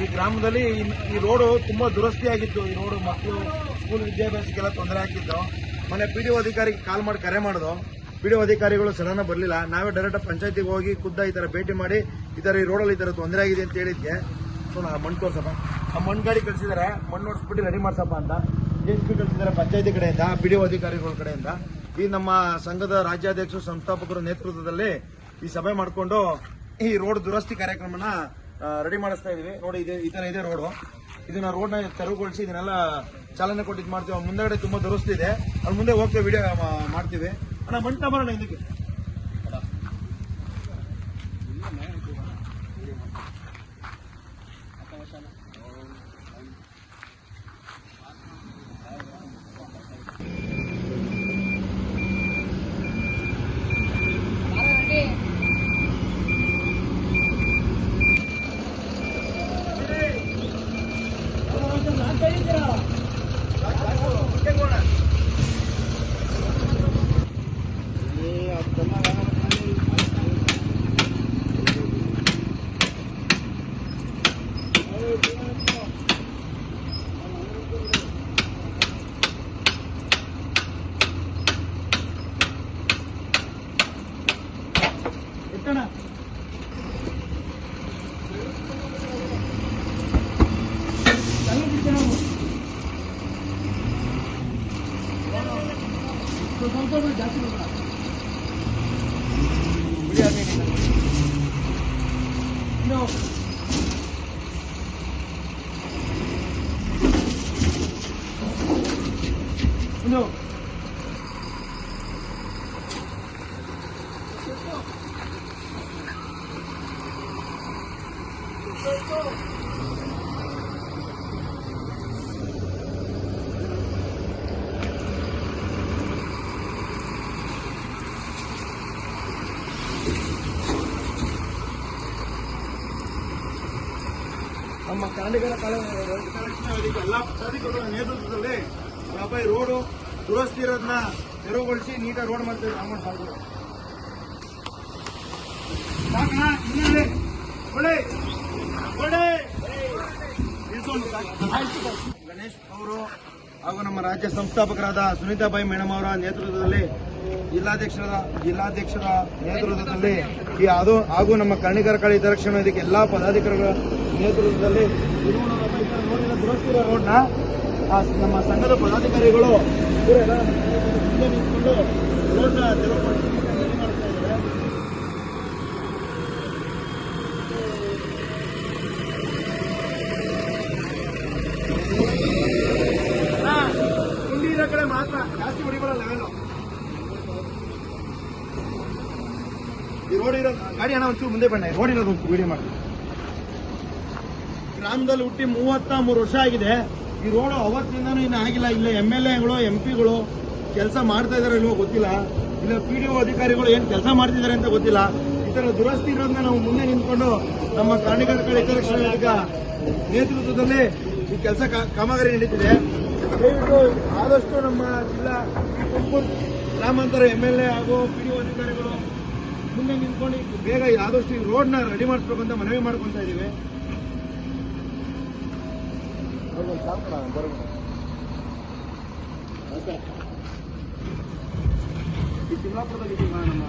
ಈ ಗ್ರಾಮದಲ್ಲಿ ಈ ರೋಡು ತುಂಬಾ ದುರಸ್ತಿ ಆಗಿತ್ತು. ಈ ರೋಡು ಮಕ್ಕಳು ಸ್ಕೂಲ್ ವಿದ್ಯಾಭ್ಯಾಸಕ್ಕೆಲ್ಲ ತೊಂದರೆ ಆಗ್ತಿತ್ತು. ಮೊನ್ನೆ PDO ಅಧಿಕಾರಿಗೆ ಕಾಲ್ ಮಾಡಿ ಕರೆ ಮಾಡಿದ್ರು. PDO ಅಧಿಕಾರಿಗಳು ಸಡನ್ ಬರಲಿಲ್ಲ. ನಾವೇ ಡೈರೆಕ್ಟ್ ಪಂಚಾಯತಿಗೆ ಹೋಗಿ ಖುದ್ದ ಈ ತರ ಭೇಟಿ ಮಾಡಿ ಈ ತರ ಈ ರೋಡಲ್ಲಿ ಈ ತರ ತೊಂದರೆ ಆಗಿದೆ ಅಂತ ಹೇಳಿದ್ದೆ. ಸೊ ನಾ ಮಣ್ಣು ತೋರ್ಸಪ್ಪ, ಆ ಮಣ್ಣು ಗಾಡಿ ಕಳಿಸಿದಾರೆ, ಮಣ್ಣು ನೋಡ್ಸ್ಬಿಟ್ಟು ರೆಡಿ ಮಾಡ್ಸಪ್ಪ ಅಂತ JCB ಕಳಿಸಿದ್ದಾರೆ ಪಂಚಾಯತಿ ಕಡೆಯಿಂದ, PDO ಅಧಿಕಾರಿಗಳ ಕಡೆಯಿಂದ. ಈ ನಮ್ಮ ಸಂಘದ ರಾಜ್ಯಾಧ್ಯಕ್ಷರು ಸಂಸ್ಥಾಪಕರ ನೇತೃತ್ವದಲ್ಲಿ ಈ ಸಭೆ ಮಾಡಿಕೊಂಡು ಈ ರೋಡ್ ದುರಸ್ತಿ ಕಾರ್ಯಕ್ರಮನ ರೆಡಿ ಮಾಡಿಸ್ತಾ ಇದೀವಿ. ನೋಡಿ ಈ ತರ ಇದೆ ರೋಡು. ಇದನ್ನ ರೋಡ್ನ ತೆರವುಗೊಳಿಸಿ ಇದನ್ನೆಲ್ಲ ಚಾಲನೆ ಕೊಟ್ಟಿದ್ದು ಮಾಡ್ತೀವಿ. ಮುಂದಗಡೆ ತುಂಬಾ ದುರಸ್ತಿ ಇದೆ, ಅಲ್ಲಿ ಮುಂದೆ ಹೋಗ್ತೇವೆ, ವಿಡಿಯೋ ಮಾಡ್ತೀವಿ. ಅಣ್ಣ ಮಣ್ಣು ಬರೋಣ ಇದಕ್ಕೆ. ಜಾಸ್ತಿ ನಮ್ಮ ಕನ್ನಡಿಗರ ಎಲ್ಲಾ ಪದಾಧಿಕಾರಿಗಳ ನೇತೃತ್ವದಲ್ಲಿ ಈ ರೋಡು ದುರಸ್ತಿ ಇರೋದನ್ನ ತೆರವುಗೊಳಿಸಿ ನೀಟಾಗಿ ರೋಡ್ ಮಾಡ್ತೇವೆ. ಗಣೇಶ್ ಅವರು ಹಾಗೂ ನಮ್ಮ ರಾಜ್ಯ ಸಂಸ್ಥಾಪಕರಾದ ಸುನೀತಾಬಾಯಿ ಮೇಡಮ್ ಅವರ ನೇತೃತ್ವದಲ್ಲಿ ಜಿಲ್ಲಾಧ್ಯಕ್ಷರ ನೇತೃತ್ವದಲ್ಲಿ ಹಾಗೂ ನಮ್ಮ ಕನ್ನಡಿಗರ ಕಳೆ ಹಿತರಕ್ಷಣಾ ವೇದಿಕೆ ಎಲ್ಲಾ ಪದಾಧಿಕಾರಿಗಳ ನೇತೃತ್ವದಲ್ಲಿ ನೋಡಿದ ದುರಸ್ತಿ ರೋಡ್ನ ನಮ್ಮ ಸಂಘದ ಪದಾಧಿಕಾರಿಗಳು ನಿಂತ್ಕೊಂಡು ರೋಡ್ನ ತೆರವುಗೊಳಿಸಿ ರೆಡಿ ಮಾಡ್ತಾ ಇದ್ದಾರೆ. ಗುಂಡಿ ಇರೋ ಕಡೆ ಮಾತ್ರ ಜಾಸ್ತಿ ಹೊಡಿಬಲ್ಲ ಲೆವೆಲ್. ಈ ರೋಡ್ ಇರೋ ಗಾಡಿ ಹಣ ಒಂಚೂರು ಮುಂದೆ ಬಣ್ಣ ರೋಡ್ ಇರೋದು ಒಂದು ವಿಡಿಯೋ ಮಾಡಿ. ಗ್ರಾಮದಲ್ಲಿ ಹುಟ್ಟಿ 33 ವರ್ಷ ಆಗಿದೆ. ಈ ರೋಡ್ ಅವತ್ತಿಂದನೂ ಇನ್ನು ಆಗಿಲ್ಲ. ಇಲ್ಲ MLAಗಳು MP ಗಳು ಕೆಲಸ ಮಾಡ್ತಾ ಇದಾರೆ ಇಲ್ವೋ ಗೊತ್ತಿಲ್ಲ. ಇಲ್ಲ PDO ಅಧಿಕಾರಿಗಳು ಏನ್ ಕೆಲಸ ಮಾಡ್ತಿದ್ದಾರೆ ಅಂತ ಗೊತ್ತಿಲ್ಲ. ಈ ತರ ದುರಸ್ತಿ ಇರೋದನ್ನ ನಾವು ಮುಂದೆ ನಿಂತ್ಕೊಂಡು ನಮ್ಮ ಕನ್ನಡಿಗರ ಕಡೆ ಹಿತರಕ್ಷಣಾ ವೇದಿಕೆ ನೇತೃತ್ವದಲ್ಲಿ ಈ ಕೆಲಸ ಕಾಮಗಾರಿ ನಡೀತಿದೆ. ದಯವಿಟ್ಟು ಆದಷ್ಟು ನಮ್ಮ ಜಿಲ್ಲಾ ತುಮಕೂರು ಗ್ರಾಮಾಂತರ MLA ಹಾಗೂ PDO ಅಧಿಕಾರಿಗಳು ಮುಂದೆ ನಿಂತ್ಕೊಂಡು ಬೇಗ ಆದಷ್ಟು ಈ ರೋಡ್ನ ರೆಡಿ ಮಾಡಿಸ್ಬೇಕು ಅಂತ ಮನವಿ ಮಾಡ್ಕೊಂತ ಇದೀವಿ. ಈ ಚಿಮ್ಲಾಪುರದಾಗ ನಮ್ಮ